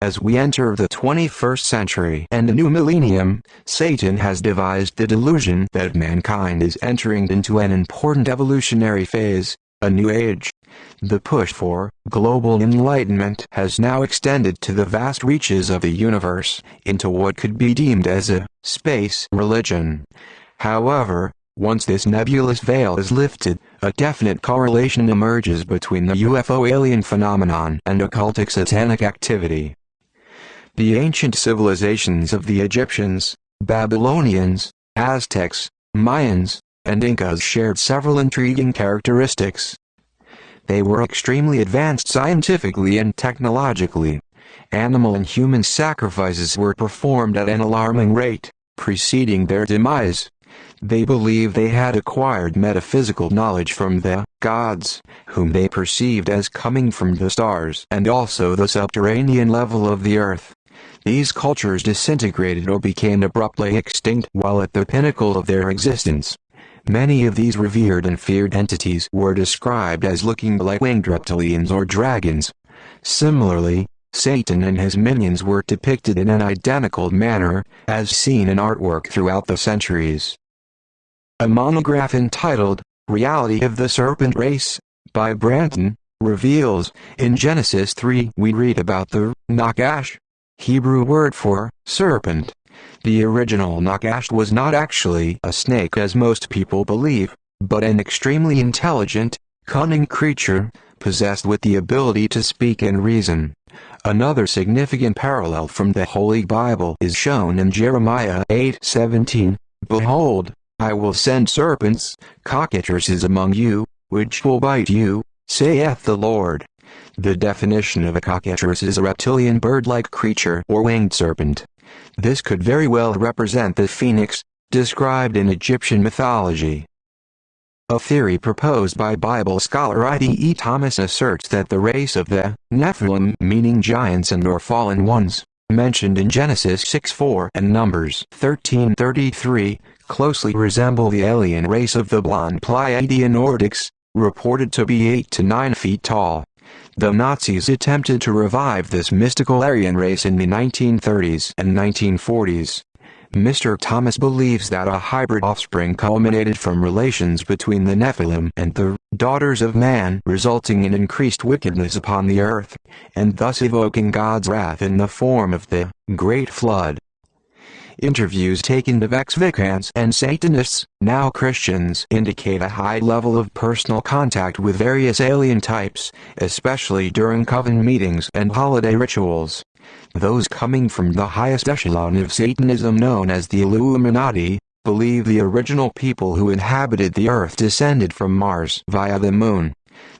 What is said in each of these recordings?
As we enter the 21st century and a new millennium, Satan has devised the delusion that mankind is entering into an important evolutionary phase, a new age. The push for global enlightenment has now extended to the vast reaches of the universe, into what could be deemed as a space religion. However, once this nebulous veil is lifted, a definite correlation emerges between the UFO alien phenomenon and occultic satanic activity. The ancient civilizations of the Egyptians, Babylonians, Aztecs, Mayans, and Incas shared several intriguing characteristics. They were extremely advanced scientifically and technologically. Animal and human sacrifices were performed at an alarming rate, preceding their demise. They believed they had acquired metaphysical knowledge from the gods, whom they perceived as coming from the stars and also the subterranean level of the earth. These cultures disintegrated or became abruptly extinct while at the pinnacle of their existence. Many of these revered and feared entities were described as looking like winged reptilians or dragons. Similarly, Satan and his minions were depicted in an identical manner, as seen in artwork throughout the centuries. A monograph entitled, "Reality of the Serpent Race," by Branton, reveals, in Genesis 3 we read about the Nakash, Hebrew word for serpent. The original Nakash was not actually a snake as most people believe, but an extremely intelligent, cunning creature, possessed with the ability to speak and reason. Another significant parallel from the Holy Bible is shown in Jeremiah 8:17, "Behold, I will send serpents, cockatrices among you, which will bite you, saith the Lord." The definition of a cockatrice is a reptilian bird-like creature or winged serpent. This could very well represent the phoenix, described in Egyptian mythology. A theory proposed by Bible scholar I.D.E. Thomas asserts that the race of the Nephilim, meaning giants and or fallen ones, mentioned in Genesis 6:4 and Numbers 13:33, closely resemble the alien race of the blonde Pleiadian Nordics, reported to be 8 to 9 feet tall. The Nazis attempted to revive this mystical Aryan race in the 1930s and 1940s. Mr. Thomas believes that a hybrid offspring culminated from relations between the Nephilim and the daughters of man, resulting in increased wickedness upon the earth, and thus evoking God's wrath in the form of the Great Flood. Interviews taken of ex-vicans and Satanists, now Christians, indicate a high level of personal contact with various alien types, especially during coven meetings and holiday rituals. Those coming from the highest echelon of Satanism, known as the Illuminati, believe the original people who inhabited the earth descended from Mars via the moon.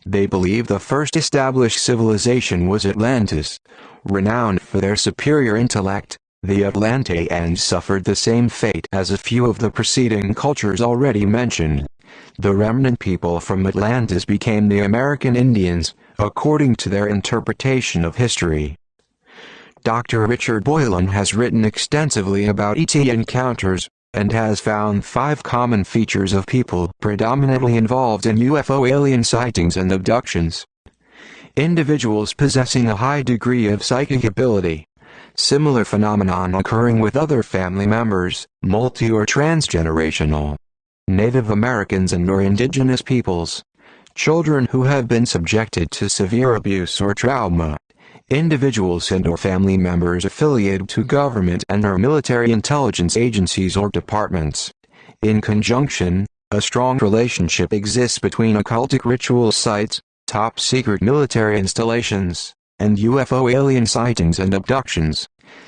They believe the first established civilization was Atlantis. Renowned for their superior intellect, the Atlanteans suffered the same fate as a few of the preceding cultures already mentioned. The remnant people from Atlantis became the American Indians, according to their interpretation of history. Dr. Richard Boylan has written extensively about ET encounters, and has found 5 common features of people predominantly involved in UFO alien sightings and abductions. Individuals possessing a high degree of psychic ability. Similar phenomenon occurring with other family members, multi- or transgenerational. Native Americans and or indigenous peoples. Children who have been subjected to severe abuse or trauma. Individuals and or family members affiliated to government and or military intelligence agencies or departments. In conjunction, a strong relationship exists between occultic ritual sites, top-secret military installations, and UFO alien sightings and abductions.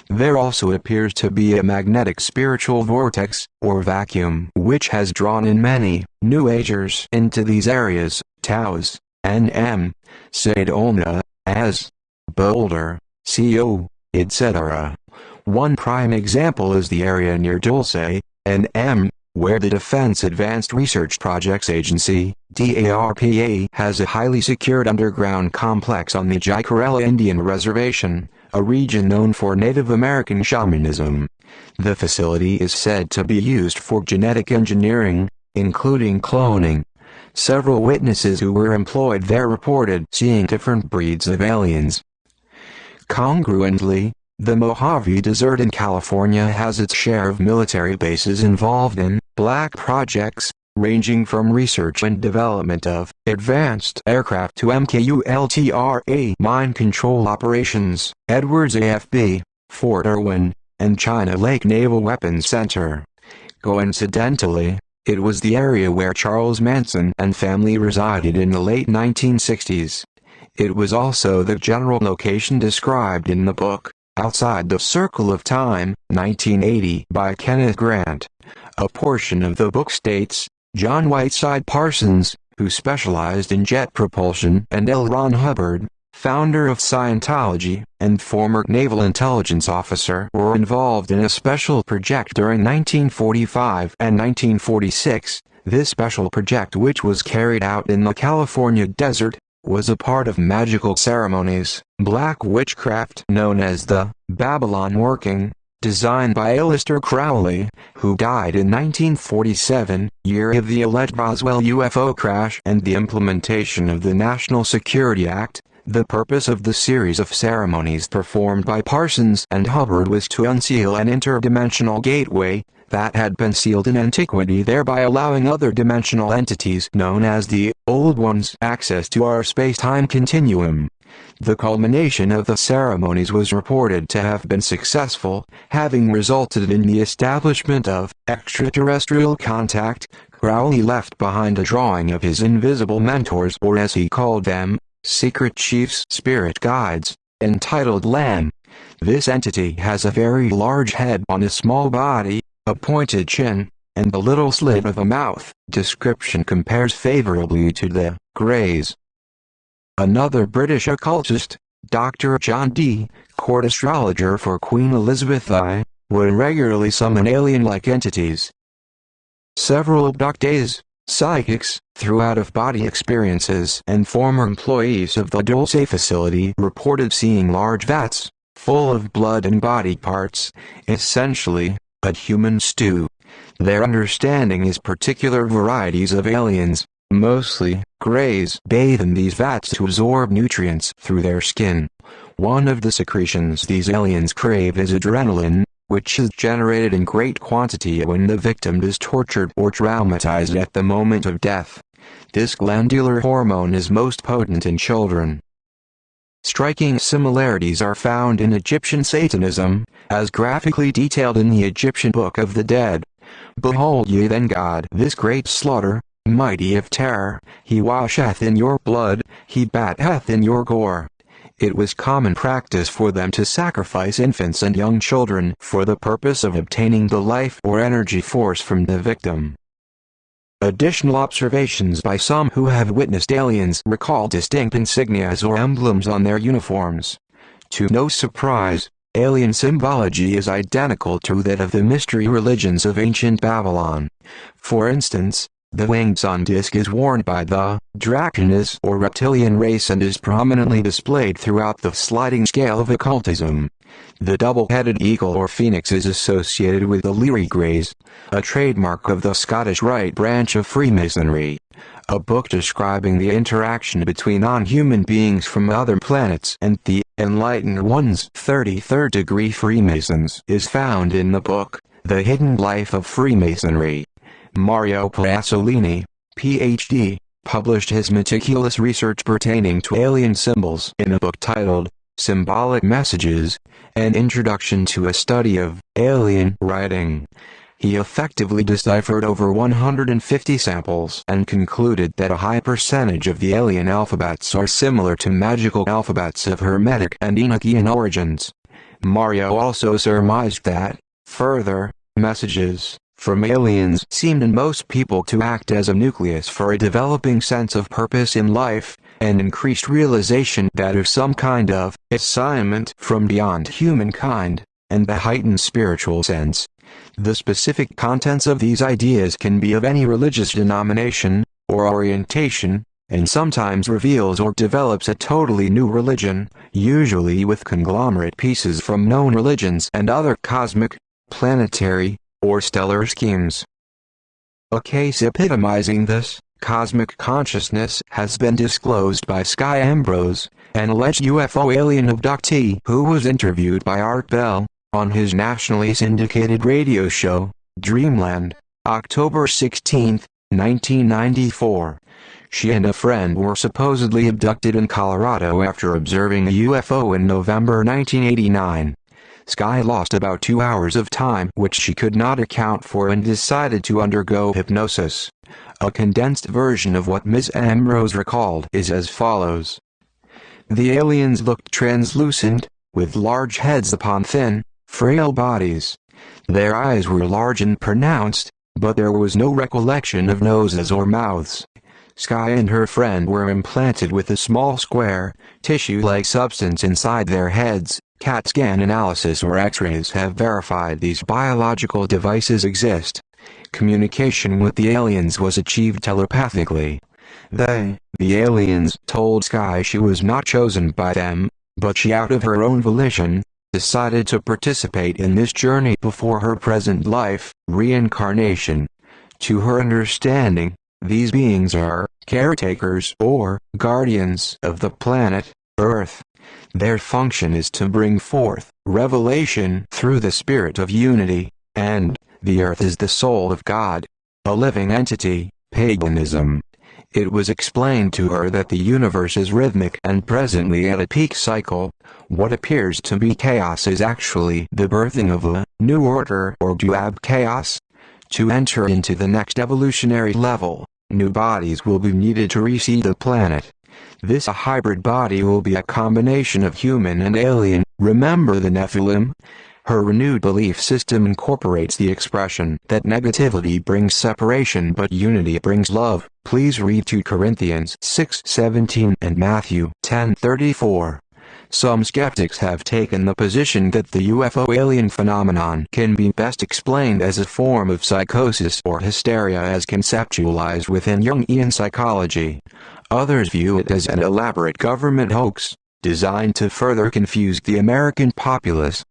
There also appears to be a magnetic spiritual vortex, or vacuum, which has drawn in many New Agers into these areas, Taos, N.M., Sedona, as Boulder, CO, etc. One prime example is the area near Dulce, N.M., where the Defense Advanced Research Projects Agency, DARPA, has a highly secured underground complex on the Jicarilla Indian Reservation, a region known for Native American shamanism. The facility is said to be used for genetic engineering, including cloning. Several witnesses who were employed there reported seeing different breeds of aliens. Congruently, the Mojave Desert in California has its share of military bases involved in black projects, ranging from research and development of advanced aircraft to MKULTRA mine control operations, Edwards AFB, Fort Irwin, and China Lake Naval Weapons Center. Coincidentally, it was the area where Charles Manson and family resided in the late 1960s. It was also the general location described in the book, Outside the Circle of Time, 1980 by Kenneth Grant. A portion of the book states, John Whiteside Parsons, who specialized in jet propulsion, and L. Ron Hubbard, founder of Scientology, and former naval intelligence officer, were involved in a special project during 1945 and 1946. This special project, which was carried out in the California desert, was a part of magical ceremonies, black witchcraft known as the Babylon Working, designed by Aleister Crowley, who died in 1947, year of the alleged Roswell UFO crash and the implementation of the National Security Act. The purpose of the series of ceremonies performed by Parsons and Hubbard was to unseal an interdimensional gateway that had been sealed in antiquity, thereby allowing other dimensional entities known as the Old Ones access to our space-time continuum. The culmination of the ceremonies was reported to have been successful, having resulted in the establishment of extraterrestrial contact. Crowley left behind a drawing of his invisible mentors, or as he called them, secret chiefs, spirit guides, entitled Lamb. This entity has a very large head on a small body, a pointed chin, and a little slit of a mouth. Description compares favorably to the Greys. Another British occultist, Dr. John D., court astrologer for Queen Elizabeth I, would regularly summon alien-like entities. Several abductees, psychics, through out-of-body experiences, and former employees of the Dulce facility reported seeing large vats, full of blood and body parts, essentially a human stew. Their understanding is particular varieties of aliens, mostly Greys, bathe in these vats to absorb nutrients through their skin. One of the secretions these aliens crave is adrenaline, which is generated in great quantity when the victim is tortured or traumatized at the moment of death. This glandular hormone is most potent in children. Striking similarities are found in Egyptian Satanism, as graphically detailed in the Egyptian Book of the Dead. Behold ye then God this great slaughter, mighty of terror, he washeth in your blood, he batteth in your gore. It was common practice for them to sacrifice infants and young children for the purpose of obtaining the life or energy force from the victim. Additional observations by some who have witnessed aliens recall distinct insignias or emblems on their uniforms. To no surprise, alien symbology is identical to that of the mystery religions of ancient Babylon. For instance, the winged sun disk is worn by the Draconis or reptilian race and is prominently displayed throughout the sliding scale of occultism. The double-headed eagle or phoenix is associated with the Leary Greys, a trademark of the Scottish Rite branch of Freemasonry. A book describing the interaction between non-human beings from other planets and the Enlightened Ones, 33rd degree Freemasons, is found in the book, The Hidden Life of Freemasonry. Mario Pasolini, Ph.D., published his meticulous research pertaining to alien symbols in a book titled Symbolic Messages, An Introduction to a Study of Alien Writing. He effectively deciphered over 150 samples and concluded that a high percentage of the alien alphabets are similar to magical alphabets of Hermetic and Enochian origins. Mario also surmised that, further, messages from aliens seemed in most people to act as a nucleus for a developing sense of purpose in life, and increased realization that of some kind of assignment from beyond humankind, and the heightened spiritual sense. The specific contents of these ideas can be of any religious denomination or orientation, and sometimes reveals or develops a totally new religion, usually with conglomerate pieces from known religions and other cosmic, planetary, or stellar schemes. A case epitomizing this cosmic consciousness has been disclosed by Sky Ambrose, an alleged UFO alien abductee who was interviewed by Art Bell on his nationally syndicated radio show, Dreamland, October 16, 1994. She and a friend were supposedly abducted in Colorado after observing a UFO in November 1989. Sky lost about 2 hours of time which she could not account for and decided to undergo hypnosis. A condensed version of what Ms. Ambrose recalled is as follows. The aliens looked translucent, with large heads upon thin, frail bodies. Their eyes were large and pronounced, but there was no recollection of noses or mouths. Sky and her friend were implanted with a small square, tissue-like substance inside their heads. CAT scan analysis or X-rays have verified these biological devices exist. Communication with the aliens was achieved telepathically. The aliens, told Sky she was not chosen by them, but she out of her own volition, decided to participate in this journey before her present life, reincarnation. To her understanding, these beings are caretakers or guardians of the planet Earth. Their function is to bring forth revelation through the spirit of unity, and the Earth is the soul of God, a living entity. Paganism. It was explained to her that the universe is rhythmic and presently at a peak cycle. What appears to be chaos is actually the birthing of a new order or duab chaos. To enter into the next evolutionary level, new bodies will be needed to reseed the planet. This hybrid body will be a combination of human and alien. Remember the Nephilim? Her renewed belief system incorporates the expression that negativity brings separation but unity brings love. Please read 2 Corinthians 6:17 and Matthew 10:34. Some skeptics have taken the position that the UFO alien phenomenon can be best explained as a form of psychosis or hysteria as conceptualized within Jungian psychology. Others view it as an elaborate government hoax, designed to further confuse the American populace.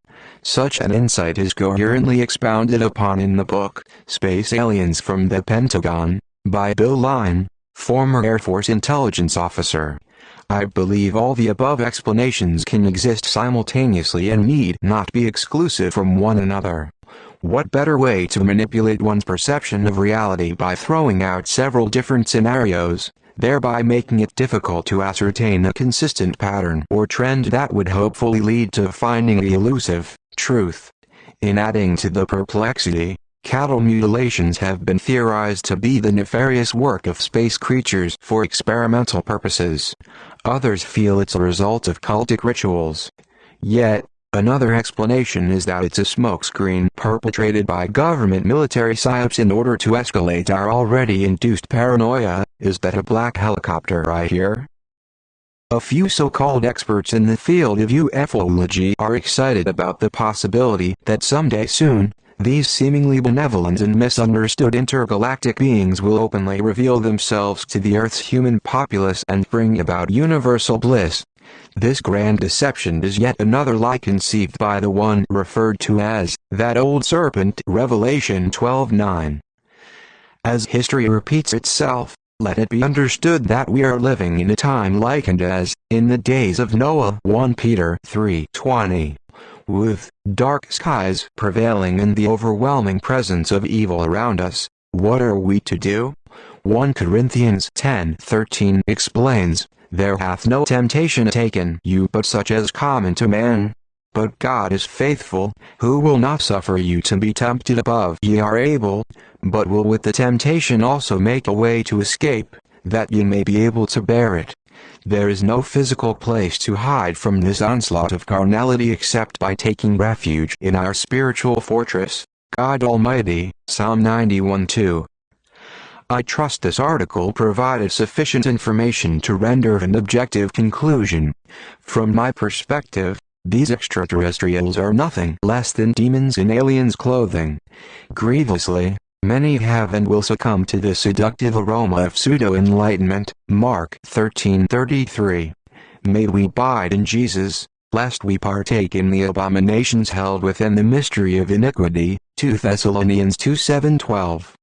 Such an insight is coherently expounded upon in the book, Space Aliens from the Pentagon, by Bill Line, former Air Force intelligence officer. I believe all the above explanations can exist simultaneously and need not be exclusive from one another. What better way to manipulate one's perception of reality by throwing out several different scenarios, thereby making it difficult to ascertain a consistent pattern or trend that would hopefully lead to finding the elusive truth. In adding to the perplexity, cattle mutilations have been theorized to be the nefarious work of space creatures for experimental purposes. Others feel it's a result of cultic rituals. Yet, another explanation is that it's a smokescreen perpetrated by government military psyops in order to escalate our already induced paranoia. Is that a black helicopter I hear? A few so-called experts in the field of ufology are excited about the possibility that someday soon, these seemingly benevolent and misunderstood intergalactic beings will openly reveal themselves to the Earth's human populace and bring about universal bliss. This grand deception is yet another lie conceived by the one referred to as that old serpent, Revelation 12:9. As history repeats itself, let it be understood that we are living in a time likened as, in the days of Noah 1 Peter 3:20. With dark skies prevailing and the overwhelming presence of evil around us, what are we to do? 1 Corinthians 10:13 explains, There hath no temptation taken you but such as common to man. But God is faithful, who will not suffer you to be tempted above ye are able, but will with the temptation also make a way to escape, that ye may be able to bear it. There is no physical place to hide from this onslaught of carnality except by taking refuge in our spiritual fortress, God Almighty, Psalm 91:2. I trust this article provided sufficient information to render an objective conclusion. From my perspective, these extraterrestrials are nothing less than demons in aliens' clothing. Grievously, many have and will succumb to the seductive aroma of pseudo-enlightenment, Mark 13:33. May we abide in Jesus, lest we partake in the abominations held within the mystery of iniquity, 2 Thessalonians 2:7-12.